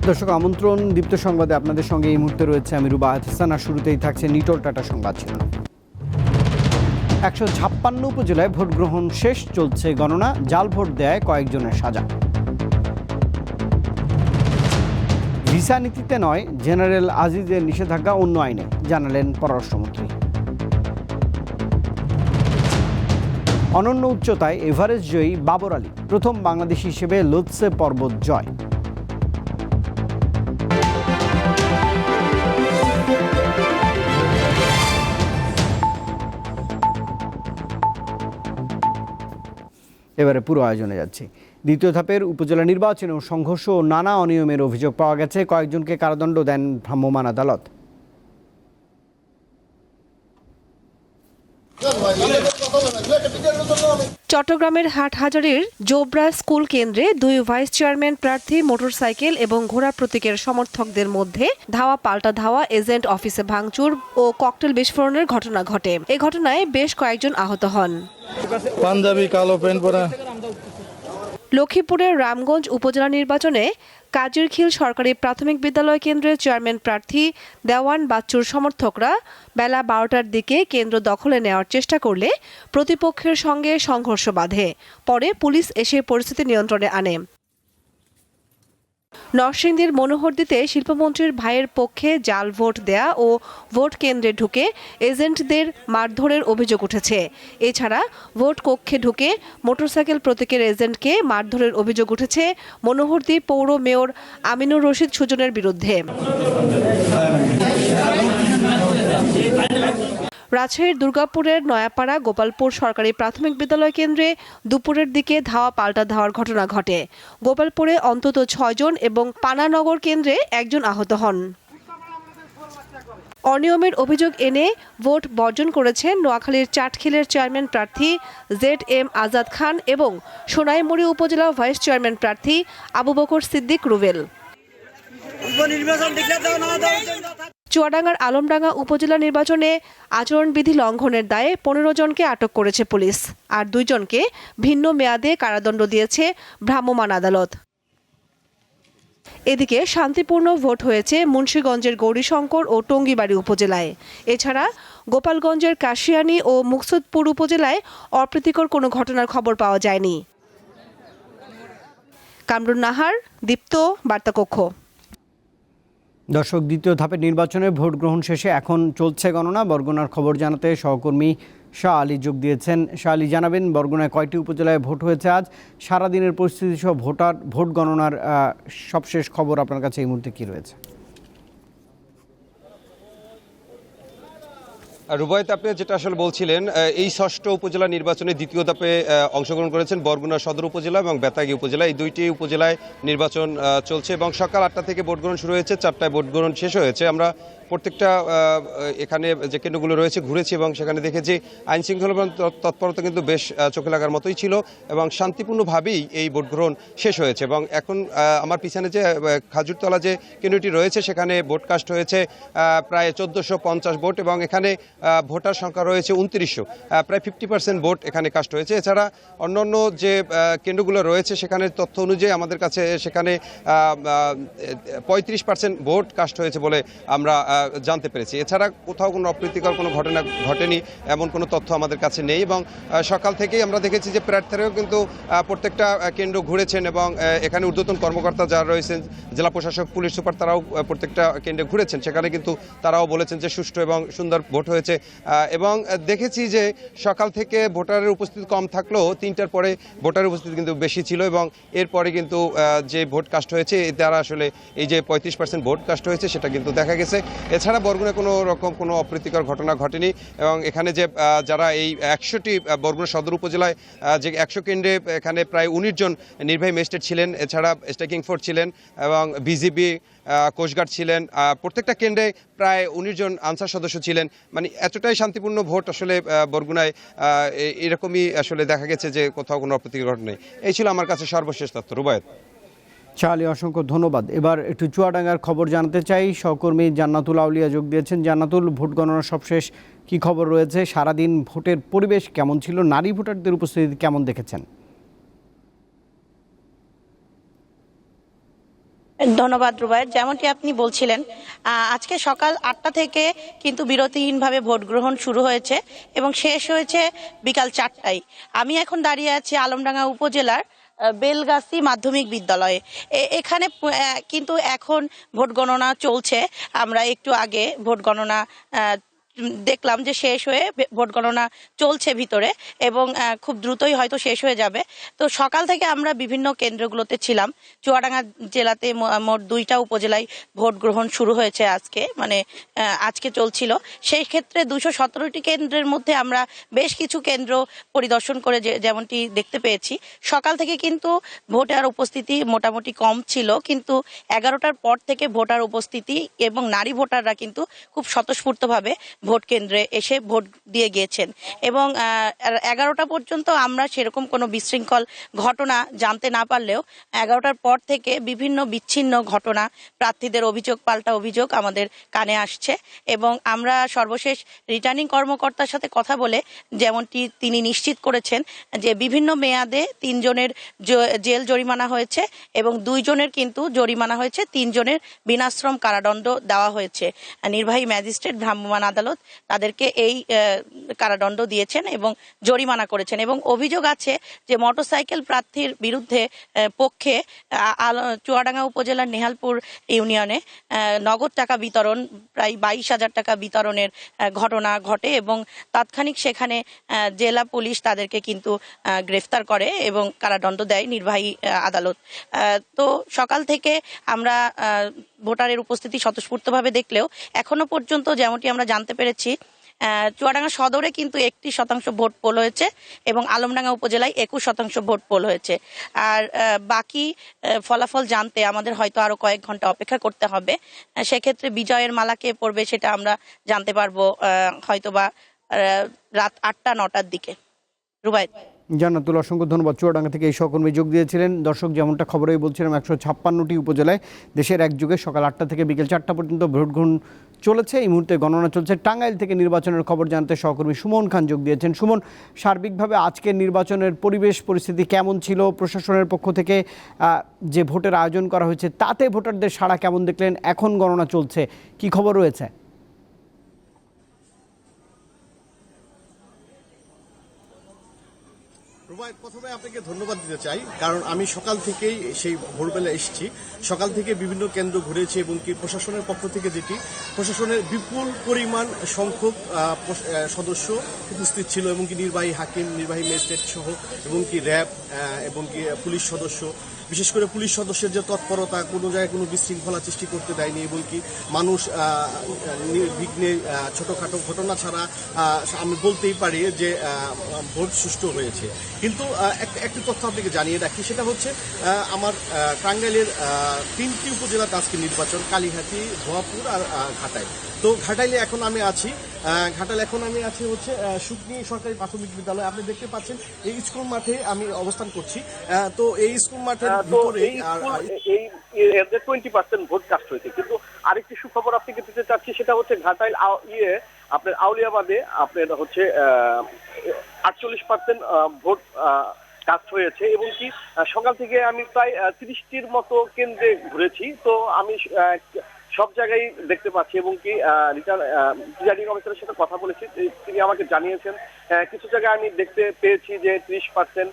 দর্শক আমন্ত্রণ দীপ্ত সংবাদে আপনাদের সঙ্গে এই মুহূর্তে রয়েছে আমি রুবায়েত হাসান। আর শুরুতেই থাকছে নিটোল টাটা সংবাদ ছিল 156 উপজেলায় ভোট গ্রহণ শেষ, চলছে গণনা। জাল ভোট দেয় কয়েকজনের সাজা। ভিসা নীতিতে নয়, জেনারেল আজিজের নিষেধাজ্ঞা অন্য আইনে, জানালেন পররাষ্ট্রমন্ত্রী। অনন্য উচ্চতায় এভারেস্ট জয়ী বাবর আলী প্রথম বাংলাদেশি হিসেবে লোৎসে পর্বত জয়। এবারে পুরো আয়োজনে যাচ্ছি। দ্বিতীয় ধাপের উপজেলা নির্বাচনেও সংঘর্ষ ও নানা অনিয়মের অভিযোগ পাওয়া গেছে। কয়েকজনকে কারাদণ্ড দেন ভ্রাম্যমাণ আদালত। চট্টগ্রামের হাটহাজারীর জোবরা স্কুল কেন্দ্রে 2 ভাইস চেয়ারম্যান প্রার্থী মোটরসাইকেল এবং ঘোড়া প্রতীকের সমর্থকদের মধ্যে ধাওয়া পাল্টা ধাওয়া, এজেন্ট অফিসে ভাঙচুর ও ককটেল বিস্ফোরণের ঘটনা ঘটে। এ ঘটনায় বেশ কয়েকজন আহত হন। পাঞ্জাবি কালো প্যান্ট পরা। লক্ষ্মীপুরের রামগঞ্জ উপজেলা নির্বাচনে কাজিরখিল সরকারি প্রাথমিক বিদ্যালয় কেন্দ্রের চেয়ারম্যান প্রার্থী দেওয়ান বাচ্চুর সমর্থকরা বেলা 12টার দিকে কেন্দ্র দখলে নেওয়ার চেষ্টা করলে প্রতিপক্ষের সঙ্গে সংঘর্ষ বাধে। পরে পুলিশ এসে পরিস্থিতি নিয়ন্ত্রণে আনে। নরসিংদীর মনোহরদীতে শিল্পমন্ত্রীর ভাইয়ের পক্ষে জাল ভোট দেয়া ও ভোট কেন্দ্রে ঢুকে এজেন্টদের মারধরের অভিযোগ উঠেছে। এছাড়া ভোট কক্ষে ঢুকে মোটরসাইকেল প্রতীকের এজেন্টকে মারধরের অভিযোগ উঠেছে মনোহরদী পৌর মেয়র আমিনুর রশিদ সুজনের বিরুদ্ধে। রাজশাহীর দুর্গাপুরের নয়াপাড়া গোপালপুর সরকারি প্রাথমিক বিদ্যালয় কেন্দ্রে দুপুরের দিকে ধাওয়া পাল্টা ধাওয়ার ঘটনা ঘটে। গোপালপুরে অন্তত 6 জন এবং পানানগর কেন্দ্রে 1 জন আহত হন। অনিয়মের অভিযোগ এনে ভোট বর্জন করেছেন নোয়াখালীর চাটখিলের চেয়ারম্যান প্রার্থী ZM আজাদ খান এবং সোনাইমুড়ি উপজেলা ভাইস চেয়ারম্যান প্রার্থী আবু বকর সিদ্দিক রুবেল। চুয়াডাঙ্গার আলমডাঙ্গা উপজেলা নির্বাচনে আচরণবিধি লঙ্ঘনের দায়ে 15 জনকে আটক করেছে পুলিশ, আর 2 জনকে ভিন্ন মেয়াদে কারাদণ্ড দিয়েছে ভ্রাম্যমাণ আদালত। এদিকে শান্তিপূর্ণ ভোট হয়েছে মুন্সিগঞ্জের গৌরীশঙ্কর ও টঙ্গীবাড়ি উপজেলায়। এছাড়া গোপালগঞ্জের কাশিয়ানী ও মুকসুদপুর উপজেলায় অপ্রীতিকর কোনো ঘটনার খবর পাওয়া যায়নি। কামরুন নাহার, দীপ্ত, বার্তাকক্ষ। দর্শক, দ্বিতীয় ধাপের নির্বাচনে ভোট গ্রহণ শেষে এখন চলছে গণনা। বরগুনার খবর জানাতে সহকর্মী শাহ আলী যোগ দিয়েছেন। শাহ আলী, জানাবেন বরগুনায় কয়টি উপজেলায় ভোট হয়েছে আজ? সারাদিনের পরিস্থিতি সহ ভোট গণনার সবশেষ খবর আপনার কাছে এই মুহূর্তে কী রয়েছে? রুবায়েত, আপনি যেটা আসলে বলছিলেন, এই 6ষ্ঠ উপজেলা নির্বাচনে দ্বিতীয় ধাপে অংশগ্রহণ করেছেন বরগুনা সদর উপজেলা এবং বেতাগী উপজেলা। এই দুইটি উপজেলায় নির্বাচন চলছে এবং সকাল 8টা থেকে ভোট গ্রহণ শুরু হয়েছে, 4টায় ভোট গ্রহণ শেষ হয়েছে। আমরা প্রত্যেকটা এখানে যে কেন্দ্রগুলো রয়েছে ঘুরেছি এবং সেখানে দেখেছি আইন শৃঙ্খলা তৎপরতা কিন্তু বেশ চোখে লাগার মতোই ছিল এবং শান্তিপূর্ণভাবেই এই ভোট গ্রহণ শেষ হয়েছে। এবং এখন আমার পিছনে যে খাজুরতলা যে কেন্দ্রটি রয়েছে সেখানে ভোট কাস্ট হয়েছে প্রায় 1450 ভোট এবং এখানে ভোটার সংখ্যা রয়েছে 2900, প্রায় 50% ভোট এখানে কাস্ট হয়েছে। এছাড়া অন্যান্য যে কেন্দ্রগুলো রয়েছে সেখানে তথ্য অনুযায়ী আমাদের কাছে সেখানে 35% ভোট কাস্ট হয়েছে বলে আমরা জানতে পেরেছি। এছাড়া কোথাও কোনো অপ্রীতিকর কোনো ঘটনা ঘটেনি এমন কোনো তথ্য আমাদের কাছে নেই এবং সকাল থেকেই আমরা দেখেছি যে প্রার্থীরাও কিন্তু প্রত্যেকটা কেন্দ্র ঘুরেছেন এবং এখানে ঊর্ধ্বতন কর্মকর্তা যারা রয়েছেন, জেলা প্রশাসক, পুলিশ সুপার, তারাও প্রত্যেকটা কেন্দ্রে ঘুরেছেন। সেখানে কিন্তু তারাও বলেছেন যে সুষ্ঠু এবং সুন্দর ভোট হয়েছে এবং দেখেছি যে সকাল থেকে ভোটারের উপস্থিতি কম থাকলেও 3টার পরে ভোটারের উপস্থিতি কিন্তু বেশি ছিল এবং এরপরে কিন্তু যে ভোট কাস্ট হয়েছে দ্বারা আসলে এই যে 35% ভোট কাস্ট হয়েছে সেটা কিন্তু দেখা গেছে। এছাড়া বরগুনায় কোনো রকম কোনো অপ্রীতিকর ঘটনা ঘটেনি এবং এখানে যে যারা এই 100টি বরগুনা সদর উপজেলায় যে 100 কেন্দ্রে এখানে প্রায় 19 জন নির্বাহী ম্যাজিস্ট্রেট ছিলেন, এছাড়া স্ট্রাইকিং ফোর্স ছিলেন এবং বিজিবি, কোস্টগার্ড ছিলেন। প্রত্যেকটা কেন্দ্রে প্রায় 19 জন আনসার সদস্য ছিলেন। মানে এতটাই শান্তিপূর্ণ ভোট আসলে বরগুনায় এরকমই আসলে দেখা গেছে যে কোথাও কোনো অপ্রীতিকর ঘটনা নেই। এই ছিল আমার কাছে সর্বশেষ তথ্য। রুবায়েত। শাহ আলী, অসংখ্য ধন্যবাদ। এবার একটু চুয়াডাঙ্গার খবর জানতে চাই। সহকর্মী জান্নাতুল আউলিয়া যোগ দিয়েছেন। জান্নাতুল, ভোট গণনার সবশেষ কি খবর রয়েছে? সারাদিন ভোটের পরিবেশ কেমন ছিল? নারী ভোটারদের উপস্থিতি কেমন দেখেছেন? ধন্যবাদ রুবায়েত। যেমনটি আপনি বলছিলেন, আজকে সকাল 8টা থেকে কিন্তু বিরতিহীনভাবে ভোট গ্রহণ শুরু হয়েছে এবং শেষ হয়েছে বিকাল 4টায়। আমি এখন দাঁড়িয়ে আছি আলমডাঙ্গা উপজেলার বেলগাছি মাধ্যমিক বিদ্যালয়ে। এখানে কিন্তু এখন ভোট গণনা চলছে। আমরা একটু আগে ভোট গণনা দেখলাম যে শেষ হয়ে ভোট গণনা চলছে ভিতরে, এবং খুব দ্রুতই হয়তো শেষ হয়ে যাবে। তো সকাল থেকে আমরা বিভিন্ন কেন্দ্রগুলোতে ছিলাম। চুয়াডাঙ্গা জেলাতে মোট 2টা উপজেলায় ভোট গ্রহণ শুরু হয়েছে আজকে, মানে আজকে চলছিল। সেই ক্ষেত্রে 217টি কেন্দ্রের মধ্যে আমরা বেশ কিছু কেন্দ্র পরিদর্শন করে যেমনটি দেখতে পেয়েছি, সকাল থেকে কিন্তু ভোটার উপস্থিতি মোটামুটি কম ছিল, কিন্তু 11টার পর থেকে ভোটার উপস্থিতি এবং নারী ভোটাররা কিন্তু খুব স্বতঃস্ফূর্তভাবে ভোট কেন্দ্রে এসে ভোট দিয়ে গিয়েছেন। এবং 11টা পর্যন্ত আমরা সেরকম কোনো বিশৃঙ্খল ঘটনা জানতে না পারলেও 11টার পর থেকে বিভিন্ন বিচ্ছিন্ন ঘটনা, প্রার্থীদের অভিযোগ পাল্টা অভিযোগ আমাদের কানে আসছে। এবং আমরা সর্বশেষ রিটার্নিং কর্মকর্তার সাথে কথা বলে যেমনটি তিনি নিশ্চিত করেছেন যে বিভিন্ন মেয়াদে 3 জনের জেল জরিমানা হয়েছে এবং 2 জনের কিন্তু জরিমানা হয়েছে, 3 জনের বিনাশ্রম কারাদণ্ড দেওয়া হয়েছে। নির্বাহী ম্যাজিস্ট্রেট ভ্রাম্যমাণ আদালত তাদেরকে এই কারাদণ্ড দিয়েছেন এবং জরিমানা করেছেন। এবং অভিযোগ আছে যে মোটরসাইকেল প্রার্থীর বিরুদ্ধে পক্ষে চুয়াডাঙ্গা উপজেলার নেহালপুর ইউনিয়নে নগদ টাকা বিতরণ, প্রায় 22,000 টাকা বিতরণের ঘটনা ঘটে এবং তাৎক্ষণিক সেখানে জেলা পুলিশ তাদেরকে কিন্তু গ্রেফতার করে এবং কারাদণ্ড দেয় নির্বাহী আদালত। তো সকাল থেকে আমরা ভোটারের উপস্থিতি স্বতঃস্ফূর্তভাবে দেখলেও এখনো পর্যন্ত যেমনটি আমরা জানতে পেরেছি, চুয়াডাঙ্গা সদরে কিন্তু 1% ভোট পোল হয়েছে এবং আলমডাঙ্গা উপজেলায় 21% ভোট পোল হয়েছে। আর বাকি ফলাফল জানতে আমাদের হয়তো আরো কয়েক ঘন্টা অপেক্ষা করতে হবে। সেক্ষেত্রে বিজয়ের মালা কে পড়বে সেটা আমরা জানতে পারবো হয়তোবা রাত 8টা-9টার দিকে। রুবায়েত। জান্নাতুল, অসংখ্য ধন্যবাদ। চুয়াডাঙ্গা থেকে এই সহকর্মী যোগ দিয়েছিলেন। দর্শক, যেমনটা খবরেই বলছিলাম, 156টি উপজেলায় দেশের একযোগে সকাল 8টা থেকে বিকেল 4টা পর্যন্ত ভোট গ্রহণ চলেছে। এই মুহূর্তে গণনা চলছে। টাঙ্গাইল থেকে নির্বাচনের খবর জানতে সহকর্মী সুমন খান যোগ দিয়েছেন। সুমন, সার্বিকভাবে আজকের নির্বাচনের পরিবেশ পরিস্থিতি কেমন ছিল? প্রশাসনের পক্ষ থেকে যে ভোটের আয়োজন করা হয়েছে তাতে ভোটারদের সাড়া কেমন দেখলেন? এখন গণনা চলছে, কি খবর রয়েছে? রুবায়েত, প্রথমে আপনাকে ধন্যবাদ দিতে চাই, কারণ আমি সকাল থেকেই সেই ভোরবেলা এসেছি। সকাল থেকে বিভিন্ন কেন্দ্র ঘুরেছি এবং কি প্রশাসনের পক্ষ থেকে প্রশাসনের বিপুল পরিমাণ সংখ্যক সদস্য উপস্থিত ছিল এবং কি নির্বাহী হাকিম, নির্বাহী ম্যাজিস্ট্রেট সহ এবং কি র্যাব এবং কি পুলিশ সদস্য, বিশেষ করে পুলিশ সদস্যের যে তৎপরতা, কোনো জায়গায় কোনো বিশৃঙ্খলা সৃষ্টি করতে দেয়নি এবং কি মানুষ নির্বিঘ্নে ছোটখাটো ঘটনা ছাড়া আমি বলতেই পারি যে ভোট সুষ্ঠু হয়েছে। কিন্তু একটি তথ্য আপনাকে জানিয়ে রাখি, সেটা হচ্ছে আমার টাঙ্গাইলের 3টি উপজেলাতে আজকে নির্বাচন, কালীহাতি, ভুয়াপুর আর ঘাটাইল। তো ঘাটাইলে এখন আমি আছি হচ্ছে শুকনি সরকারি প্রাথমিক বিদ্যালয়। আপনি দেখতে পাচ্ছেন এই স্কুল মাঠে আমি অবস্থান করছি। তো এই স্কুল মাঠের ভিতরে 20% ভোট কাস্ট হয়েছে। কিন্তু আরেকটি সুখবর আপনাকে দিতে চাচ্ছি, সেটা হচ্ছে ঘাটাইল আপনার আউলিয়াবাদে আপনার হচ্ছে 48% ভোট কাস্ট হয়েছে এবং কি সকাল থেকে আমি প্রায় 30টির মতো কেন্দ্রে ঘুরেছি। তো আমি সব জায়গায় দেখতে পাচ্ছি এবং কি রিটার্নিং অফিসারের সাথে কথা বলেছি, তিনি আমাকে জানিয়েছেন কিছু জায়গায় আমি দেখতে পেয়েছি যে 30%,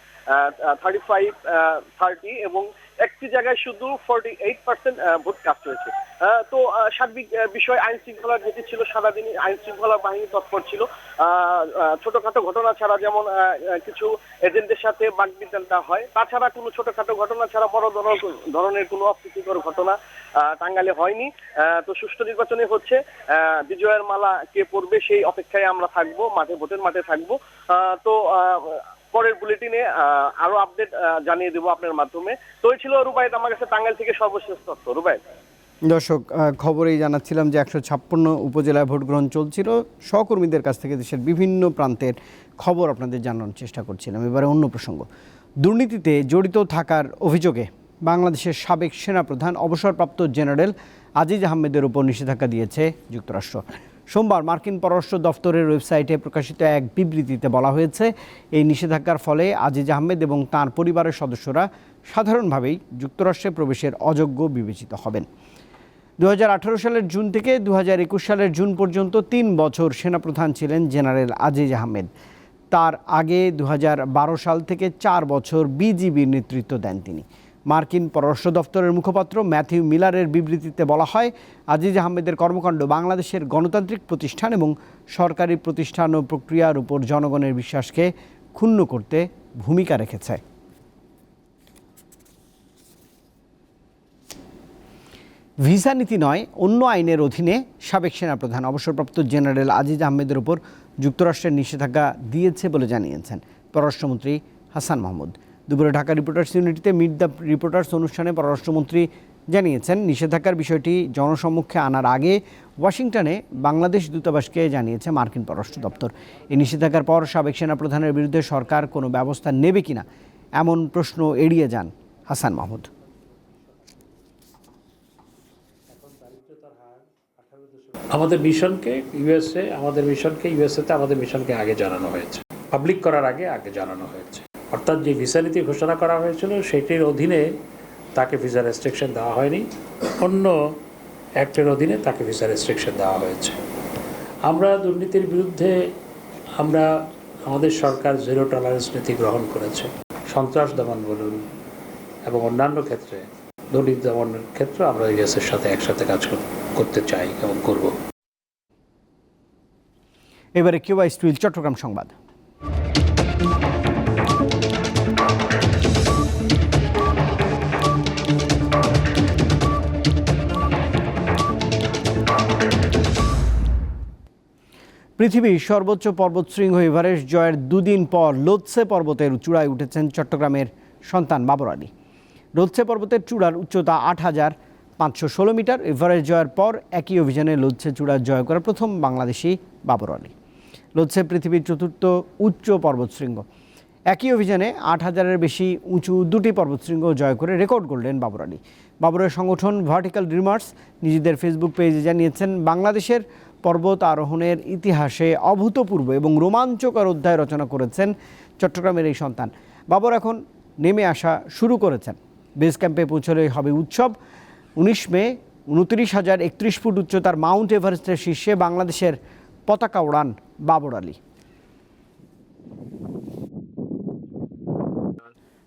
35-30 এবং একটি জায়গায় শুধু 48% ভোট কাস্ট হয়েছে। তো সার্বিক বিষয় আইন শৃঙ্খলার যেটি ছিল, সারাদিন আইন শৃঙ্খলা বাহিনী তৎপর ছিল। ছোটখাটো ঘটনা ছাড়া, যেমন কিছু এজেন্টদের সাথে বাকবিতণ্ডা হয়, তাছাড়া কোনো ছোটখাটো ঘটনা ছাড়া বড় ধরনের কোনো অপ্রীতিকর ঘটনা টাঙ্গাইলে হয়নি। তো সুষ্ঠু নির্বাচনে হচ্ছে বিজয়ের মালা কে পড়বে সেই অপেক্ষায় আমরা থাকবো, ভোটের মাঠে থাকবো। তো পরের বুলেটিনে আরো আপডেট জানিয়ে দেবো আপনার মাধ্যমে। তো এই ছিল রুবায়েত আমার কাছে টাঙ্গাইল থেকে সর্বশেষ তথ্য। রুবায়েত। দর্শক, খবরেই জানাচ্ছিলাম যে 156 উপজেলায় ভোট গ্রহণ চলছিল। সহকর্মীদের কাছ থেকে দেশের বিভিন্ন প্রান্তের খবর আপনাদের জানানোর চেষ্টা করছিলাম। এবারে অন্য প্রসঙ্গ। দুর্নীতিতে জড়িত থাকার অভিযোগে বাংলাদেশের সাবেক সেনাপ্রধান অবসরপ্রাপ্ত জেনারেল আজিজ আহমেদের উপর নিষেধাজ্ঞা দিয়েছে যুক্তরাষ্ট্র। সোমবার মার্কিন পররাষ্ট্র দফতরের ওয়েবসাইটে প্রকাশিত এক বিবৃতিতে বলা হয়েছে, এই নিষেধাজ্ঞার ফলে আজিজ আহমেদ এবং তাঁর পরিবারের সদস্যরা সাধারণভাবেই যুক্তরাষ্ট্রে প্রবেশের অযোগ্য বিবেচিত হবেন। 2018 সালের জুন থেকে 2021 সালের জুন পর্যন্ত 3 বছর সেনাপ্রধান ছিলেন জেনারেল আজিজ আহমেদ। তার আগে 2012 সাল থেকে 4 বছর বিজিবির নেতৃত্ব দেন তিনি। মার্কিন পররাষ্ট্র দপ্তরের মুখপাত্র ম্যাথিউ মিলারের বিবৃতিতে বলা হয়, আজিজ আহমেদের কর্মকাণ্ড বাংলাদেশের গণতান্ত্রিক প্রতিষ্ঠান এবং সরকারি প্রতিষ্ঠান ও প্রক্রিয়ার উপর জনগণের বিশ্বাসকে ক্ষুণ্ণ করতে ভূমিকা রেখেছে। ভিসা নীতি নয়, অন্য আইনের অধীনে সাবেক সেনাপ্রধান অবসরপ্রাপ্ত জেনারেল আজিজ আহমেদের উপর যুক্তরাষ্ট্রের নিষেধাজ্ঞা দিয়েছে বলে জানিয়েছেন পররাষ্ট্রমন্ত্রী হাসান মাহমুদ। দুপুরে ঢাকা রিপোর্টার্স ইউনিটিতে মিট দ্য রিপোর্টার্স অনুষ্ঠানে পররাষ্ট্রমন্ত্রী জানিয়েছেন, নিষেধাজ্ঞার বিষয়টি জনসম্মুখে আনার আগে ওয়াশিংটনে বাংলাদেশ দূতাবাসকে জানিয়েছে মার্কিন পররাষ্ট্র দপ্তর। এই নিষেধাজ্ঞার পর সাবেক সেনাপ্রধানের বিরুদ্ধে সরকার কোনো ব্যবস্থা নেবে কিনা এমন প্রশ্ন এড়িয়ে যান হাসান মাহমুদ। আমাদের মিশনকে ইউএসএতে আমাদের মিশনকে আগে জানানো হয়েছে, পাবলিক করার আগে জানানো হয়েছে। অর্থাৎ যে ভিসা নীতি ঘোষণা করা হয়েছিল সেটির অধীনে তাকে ভিসা রেস্ট্রিকশন দেওয়া হয়নি, অন্য অ্যাক্টের অধীনে তাকে ভিসা রেস্ট্রিকশন দেওয়া হয়েছে। আমরা দুর্নীতির বিরুদ্ধে আমাদের সরকার জিরো টলারেন্স নীতি গ্রহণ করেছে। সন্ত্রাস দমন বলুন এবং অন্যান্য ক্ষেত্রে, দুর্নীতি দমনের ক্ষেত্রে আমরা ইউএসের সাথে একসাথে কাজ করতে চাই এবং করব। এবারে কিউবা স্টিল চট্টগ্রাম সংবাদ। পৃথিবীর সর্বোচ্চ পর্বতশৃঙ্গ এভারেস্ট জয়ের দুদিন পর লোৎসে পর্বতের চূড়ায় উঠেছেন চট্টগ্রামের সন্তান বাবর আলী। লোৎসে পর্বতের চূড়ার উচ্চতা 8,516 মিটার। এভারেস্ট জয়ের পর একই অভিযানে লোৎসে চূড়া জয় করা প্রথম বাংলাদেশি বাবর আলী। লোৎসে পৃথিবীর চতুর্থ উচ্চ পর্বতশৃঙ্গ। একই অভিযানে 8,000-এর বেশি উঁচু দুটি পর্বতশৃঙ্গ জয় করে রেকর্ড করলেন বাবর আলী। বাবরের সংগঠন ভার্টিক্যাল ড্রিমার্স নিজেদের ফেসবুক পেজে জানিয়েছেন, বাংলাদেশের পর্বত আরোহণের ইতিহাসে অভূতপূর্ব এবং রোমাঞ্চকর অধ্যায় রচনা করেছেন চট্টগ্রামের এই সন্তান। বাবর এখন নেমে আসা শুরু করেছেন। বেস ক্যাম্পে পৌঁছলে হবে উৎসব। 19 মে 29,031 ফুট উচ্চতার মাউন্ট এভারেস্টের শীর্ষে বাংলাদেশের পতাকা ওড়ান বাবর আলী।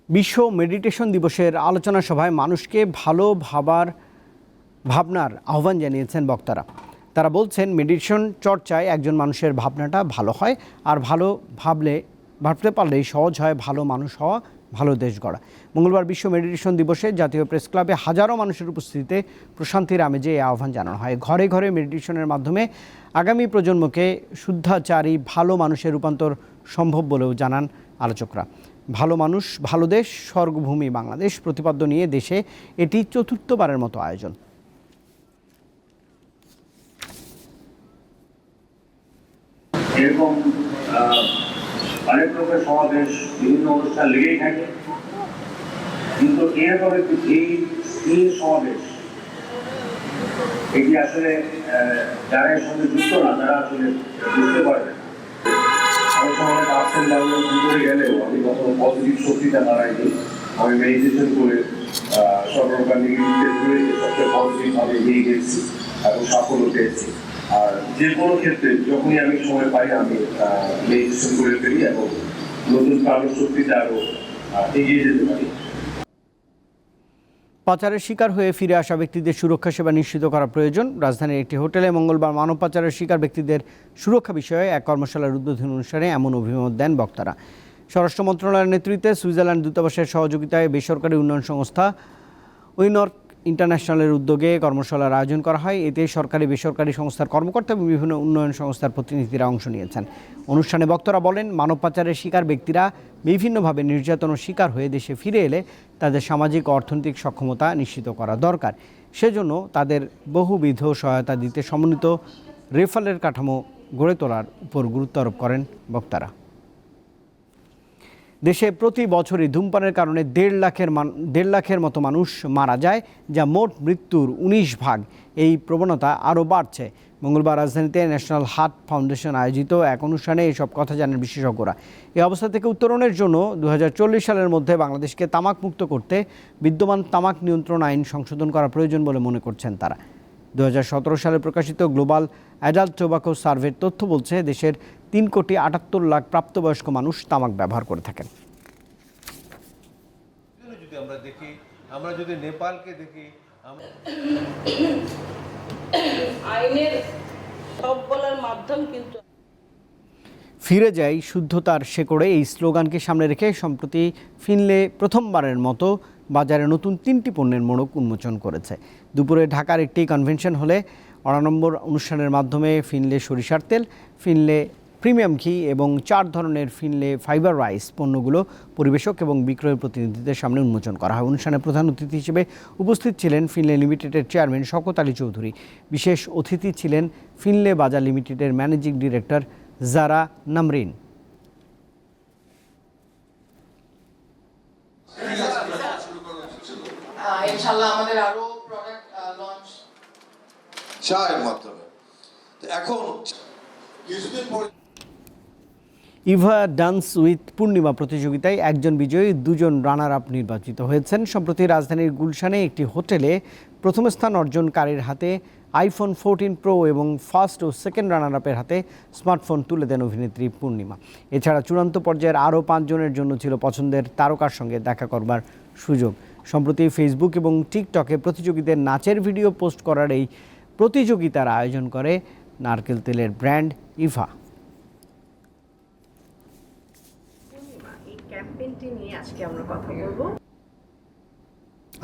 বিশ্ব মেডিটেশন দিবসের আলোচনা সভায় মানুষকে ভালো ভাবনার আহ্বান জানিয়েছেন বক্তারা। তারা বলছেন, মেডিটেশন চর্চায় একজন মানুষের ভাবনাটা ভালো হয়, আর ভালো ভাবতে পারলেই সহজ হয় ভালো মানুষ হওয়া, ভালো দেশ গড়া। মঙ্গলবার বিশ্ব মেডিটেশন দিবসে জাতীয় প্রেস ক্লাবে হাজারো মানুষের উপস্থিতিতে প্রশান্তির আমেজে এই আহ্বান জানানো হয়। ঘরে ঘরে মেডিটেশনের মাধ্যমে আগামী প্রজন্মকে শুদ্ধাচারী ভালো মানুষের রূপান্তর সম্ভব বলেও জানান আলোচকরা। ভালো মানুষ, ভালো দেশ, স্বর্গভূমি বাংলাদেশ প্রতিপাদ্য নিয়ে দেশে এটি চতুর্থবারের মতো আয়োজন। এরকম অনেক লোকের সমাবেশ, বিভিন্ন অনুষ্ঠান লেগেই থাকে, কিন্তু এরকম এই সমাবেশ এটি আসলে যারা এর সঙ্গে যুক্ত না, তারা আসলে বুঝতে পারবে না। অনেক সময় আপস এন্ড ডাউনের ভিতরে গেলেও আমি কখনো পজিটিভ শক্তিটা দাঁড়াইনি। আমি মেডিটেশন করে সর্বপ্রকার নেগেটিভকে দূরে সবচেয়ে পজিটিভভাবে এগিয়ে গেছি এবং সাফল্য পেয়েছি। আর যে কোনো ক্ষেত্রে যখনই আমি সময় পাই আমি মেডিটেশন করে ফেলি এবং নতুন প্রাণ শক্তিতে আরো এগিয়ে যেতে পারি। পাচারের শিকার হয়ে ফিরে আসা ব্যক্তিদের সুরক্ষা সেবা নিশ্চিত করা প্রয়োজন। রাজধানীর একটি হোটেলে মঙ্গলবার মানব পাচারের শিকার ব্যক্তিদের সুরক্ষা বিষয়ে এক কর্মশালার উদ্বোধন অনুষ্ঠানে এমন অভিমত দেন বক্তারা। স্বরাষ্ট্র মন্ত্রণালয়ের নেতৃত্বে সুইজারল্যান্ড দূতাবাসের সহযোগিতায় বেসরকারি উন্নয়ন সংস্থা উইনর্ক ইন্টারন্যাশনালের উদ্যোগে কর্মশালার আয়োজন করা হয়। এতে সরকারি বেসরকারি সংস্থার কর্মকর্তা এবং বিভিন্ন উন্নয়ন সংস্থার প্রতিনিধিরা অংশ নিয়েছেন। অনুষ্ঠানে বক্তারা বলেন, মানব পাচারের শিকার ব্যক্তিরা বিভিন্নভাবে নির্যাতনের শিকার হয়ে দেশে ফিরে এলে তাদের সামাজিক ও অর্থনৈতিক সক্ষমতা নিশ্চিত করা দরকার। সেজন্য তাদের বহুবিধ সহায়তা দিতে সমন্বিত রেফারেল কাঠামো গড়ে তোলার উপর গুরুত্ব আরোপ করেন বক্তারা। দেশে প্রতি বছরই ধূমপানের কারণে 1.5 লাখের মতো মানুষ মারা যায়, যা মোট মৃত্যুর 19 ভাগ। এই প্রবণতা আরও বাড়ছে। মঙ্গলবার রাজধানীতে ন্যাশনাল হার্ট ফাউন্ডেশন আয়োজিত এক অনুষ্ঠানে এসব কথা জানান বিশেষজ্ঞরা। এই অবস্থা থেকে উত্তরণের জন্য 2040 সালের মধ্যে বাংলাদেশকে তামাক মুক্ত করতে বিদ্যমান তামাক নিয়ন্ত্রণ আইন সংশোধন করা প্রয়োজন বলে মনে করছেন তারা। 2017 সালে প্রকাশিত গ্লোবাল অ্যাডাল্ট টোবাকো সার্ভের তথ্য বলছে দেশের 3,78,00,000 প্রাপ্তবয়স্ক মানুষ তামাক ব্যবহার করে থাকেন। আমরা যদি নেপালকে দেখি, আইনের সব বলার মাধ্যম কিন্তু ফিরে যাই শুদ্ধতার শেকড়ে, এই স্লোগানকে সামনে রেখে সম্প্রতি ফিনলে প্রথমবারের মতো বাজারে নতুন 3টি পণ্যের মোড়ক উন্মোচন করেছে। দুপুরে ঢাকার একটি কনভেনশন হলে 99 অনুষ্ঠানের মাধ্যমে ফিনলে সরিষার তেল, ফিনলে প্রিমিয়াম ঘি এবং 4 ধরনের ফিনলে ফাইবার রাইস পণ্যগুলো পরিবেশক এবং বিক্রয় প্রতিনিধিদের সামনে উন্মোচন করা হয়। অনুষ্ঠানে প্রধান অতিথি হিসেবে উপস্থিত ছিলেন ফিনলে লিমিটেডের চেয়ারম্যান শওকত আলী চৌধুরী। বিশেষ অতিথি ছিলেন ফিনলে বাজার লিমিটেডের ম্যানেজিং ডিরেক্টর জারা নামরিন। ইনশাআল্লাহ আমাদের আরো প্রোডাক্ট লঞ্চ চায়ের মাধ্যমে। এখন কিছুদিন পরে ইভা ডান্স উইথ পূর্ণিমা প্রতিযোগিতায় একজন বিজয়ী, 2জন রানার আপ নির্বাচিত হয়েছেন। সম্প্রতি রাজধানীর গুলশানে একটি হোটেলে প্রথম স্থান অর্জনকারীর হাতে আইফোন 14 প্রো এবং ফার্স্ট ও সেকেন্ড রানার আপের হাতে স্মার্টফোন তুলে দেন অভিনেত্রী পূর্ণিমা। এছাড়া চূড়ান্ত পর্যায়ের আরও 5 জনের জন্য ছিল পছন্দের তারকার সঙ্গে দেখা করবার সুযোগ। সম্প্রতি ফেসবুক এবং টিকটকে প্রতিযোগীদের নাচের ভিডিও পোস্ট করার এই প্রতিযোগিতার আয়োজন করে নারকেল তেলের ব্র্যান্ড ইভা।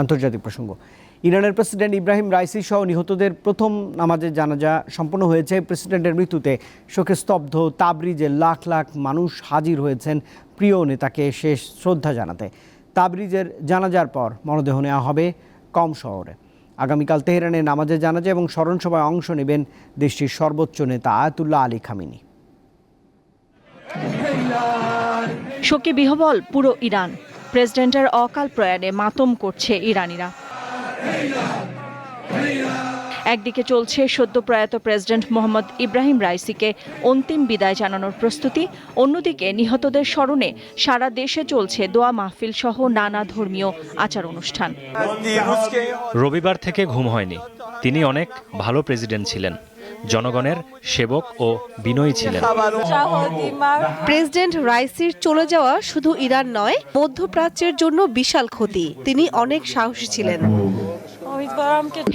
আন্তর্জাতিক প্রসঙ্গ। ইরানের প্রেসিডেন্ট ইব্রাহিম রাইসি সহ নিহতদের প্রথম নামাজের জানাজা সম্পন্ন হয়েছে। প্রেসিডেন্টের মৃত্যুতে শোকে স্তব্ধ তাবরিজে লাখ লাখ মানুষ হাজির হয়েছেন প্রিয় নেতাকে শেষ শ্রদ্ধা জানাতে। তাবরিজের জানাজার পর মরদেহ নেওয়া হবে কম শহরে। আগামীকাল তেহরানে নামাজের জানাজা এবং স্মরণসভায় অংশ নেবেন দেশটির সর্বোচ্চ নেতা আয়াতুল্লাহ আলী খামেনি। শোকে বিহ্বল পুরো ইরান। প্রেসিডেন্টের অকাল প্রয়াণে মাতম করছে ইরানিরা। একদিকে চলছে সদ্য প্রয়াত প্রেসিডেন্ট মোহাম্মদ ইব্রাহিম রাইসিকে অন্তিম বিদায় জানানোর প্রস্তুতি, অন্যদিকে নিহতদের স্মরণে সারা দেশে চলছে দোয়া মাহফিল সহ নানা ধর্মীয় আচার অনুষ্ঠান। রবিবার থেকে ঘুম হয়নি। তিনি অনেক ভালো প্রেসিডেন্ট ছিলেন, জনগণের সেবক ও বিনয়ী ছিলেন। প্রেসিডেন্ট রাইসির চলে যাওয়া শুধু ইরান নয়, মধ্যপ্রাচ্যের জন্য বিশাল ক্ষতি। তিনি অনেক সাহসী ছিলেন।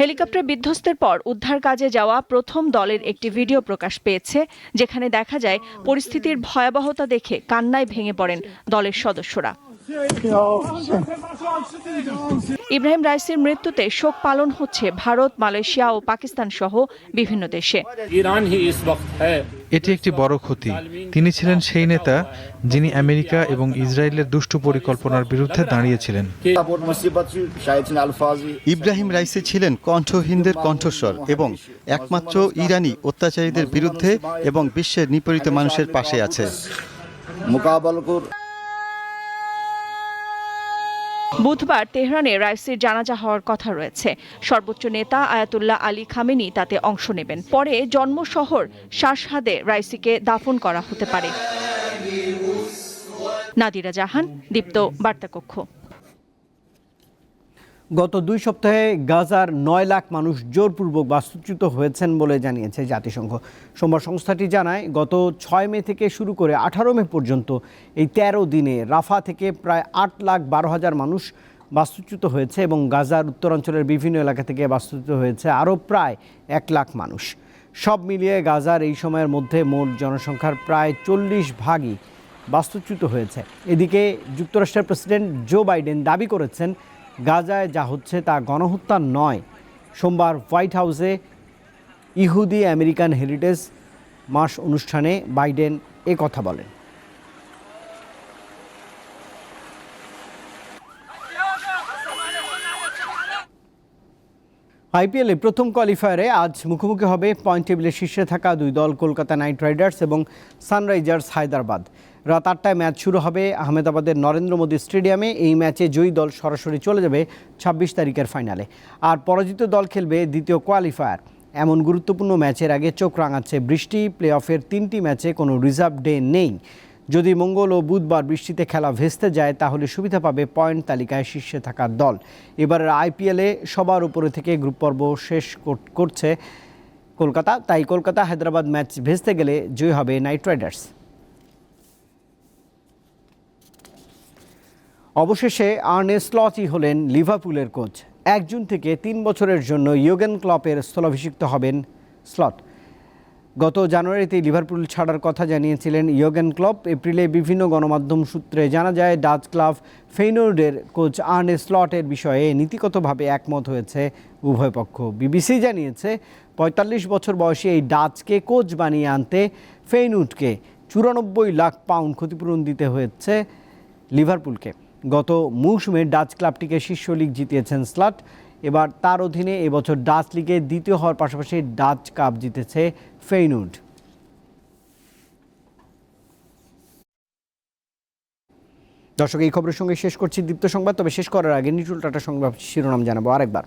হেলিকপ্টার বিধ্বস্তের পর উদ্ধার কাজে যাওয়া প্রথম দলের একটি ভিডিও প্রকাশ পেয়েছে, যেখানে দেখা যায় পরিস্থিতির ভয়াবহতা দেখে কান্নায় ভেঙে পড়েন দলের সদস্যরা। ইব্রাহিম রাইসির মৃত্যুতে শোক পালন হচ্ছে ভারত, মালয়েশিয়া ও পাকিস্তান সহ বিভিন্ন দেশে। এটি একটি বড় ক্ষতি। তিনি ছিলেন সেই নেতা যিনি আমেরিকা এবং ইসরায়েলের দুষ্টু পরিকল্পনার বিরুদ্ধে দাঁড়িয়েছিলেন। ইব্রাহিম রাইসি ছিলেন কণ্ঠহীনদের কণ্ঠস্বর এবং একমাত্র ইরানি অত্যাচারীদের বিরুদ্ধে এবং বিশ্বের নিপীড়িত মানুষের পাশে আছে। বুধবার তেহরানে রাইসির জানাজা হওয়ার কথা রয়েছে। সর্বোচ্চ নেতা আয়াতুল্লাহ আলী খামেনি তাতে অংশ নেবেন। পরে জন্ম শহর শাসহাদে রাইসিকে দাফন করা হতে পারে। নাদিরা জাহান, দীপ্ত বার্তাকক্ষ। গত 2 সপ্তাহে গাজার 9 লাখ মানুষ জোরপূর্বক বাস্তুচ্যুত হয়েছেন বলে জানিয়েছে জাতিসংঘ। সোমবার সংস্থাটি জানায়, গত 6 মে থেকে শুরু করে 18 মে পর্যন্ত এই 13 দিনে রাফা থেকে প্রায় 8,12,000 মানুষ বাস্তুচ্যুত হয়েছে এবং গাজার উত্তরাঞ্চলের বিভিন্ন এলাকা থেকে বাস্তুচ্যুত হয়েছে আরও প্রায় 1 লাখ মানুষ। সব মিলিয়ে গাজার এই সময়ের মধ্যে মোট জনসংখ্যার প্রায় 40 ভাগই বাস্তুচ্যুত হয়েছে। এদিকে যুক্তরাষ্ট্রের প্রেসিডেন্ট জো বাইডেন দাবি করেছেন, গাজায় যা হচ্ছে তা গণহত্যা নয়। সোমবার হোয়াইট হাউসে ইহুদি আমেরিকান হেরিটেজ মাস অনুষ্ঠানে বাইডেন কথা বলেন। আইপিএলে প্রথম কোয়ালিফায়ারে আজ মুখোমুখি হবে পয়েন্ট টেবিলের শীর্ষে থাকা দুই দল কলকাতা নাইট রাইডার্স এবং সানরাইজার্স হায়দ্রাবাদ। রাত 8টায় ম্যাচ শুরু হবে আহমেদাবাদের নরেন্দ্র মোদী স্টেডিয়ামে। এই ম্যাচে জয়ী দল সরাসরি চলে যাবে 26 তারিখের ফাইনালে, আর পরাজিত দল খেলবে দ্বিতীয় কোয়ালিফায়ার। এমন গুরুত্বপূর্ণ ম্যাচের আগে চোখ রাঙাচ্ছে বৃষ্টি। প্লে অফের 3টি ম্যাচে কোনো রিজার্ভ ডে নেই। যদি মঙ্গল ও বুধবার বৃষ্টিতে খেলা ভেস্তে যায় তাহলে সুবিধা পাবে পয়েন্ট তালিকায় শীর্ষে থাকা দল। এবারের আইপিএলে সবার উপরে থেকে গ্রুপ পর্ব শেষ করছে কলকাতা, তাই কলকাতা হায়দ্রাবাদ ম্যাচ ভেস্তে গেলে জয়ী হবে নাইট রাইডার্স। অবশেষে আর্নে স্লটই হলেন লিভারপুলের কোচ। 1 জুন থেকে 3 বছরের জন্য ইয়োগেন ক্লপের স্থলাভিষিক্ত হবেন স্লট। গত জানুয়ারিতে লিভারপুল ছাড়ার কথা জানিয়েছিলেন ইয়োগেন ক্লপ। এপ্রিলে বিভিন্ন গণমাধ্যম সূত্রে জানা যায় ডাচ ক্লাব ফেইনোর্ডের কোচ আর্নে স্লটের বিষয়ে নীতিগতভাবে একমত হয়েছে উভয় পক্ষ। বিবিসি জানিয়েছে 45 বছর বয়সী এই ডাচকে কোচ বানিয়ে আনতে ফেইনোর্ডকে 94 লাখ পাউন্ড ক্ষতিপূরণ দিতে হয়েছে লিভারপুলকে। গত মৌসুমে ডাচ ক্লাবটিকে শীর্ষ লিগ জিতিয়েছেন স্লট। এবার তার অধীনে এবছর ডাচ লিগে দ্বিতীয় হওয়ার পাশাপাশি ডাচ কাপ জিতেছে ফেইনোর্ড। দর্শক, এই খবরের সঙ্গে শেষ করছি দীপ্ত সংবাদ। তবে শেষ করার আগে নিটুল টাটা সংবাদ শিরোনাম জানাবো আরেকবার।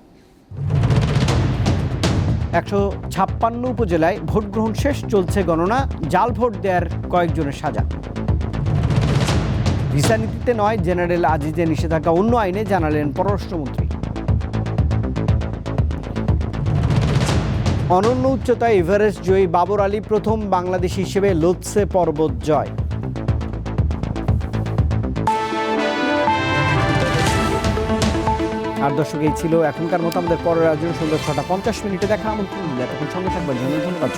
156 উপজেলায় ভোট গ্রহণ শেষ, চলছে গণনা। জাল ভোট দেওয়ার কয়েকজনের সাজা। ভিসা নীতিতে নয়, জেনারেল আজিজে নিষেধাজ্ঞা অন্য আইনে, জানালেন পররাষ্ট্রমন্ত্রী। অনন্য উচ্চতায় এভারেস্ট জয়ী বাবর আলী প্রথম বাংলাদেশি হিসেবে লোৎসে পর্বত জয়। আর দর্শক, এই ছিল এখনকার মতো। আমাদের পরের আয়োজন সন্ধ্যা 6টা 50 মিনিটে দেখা। আমন্ত্রণ, তখন সঙ্গে থাকবেন। ধন্যবাদ।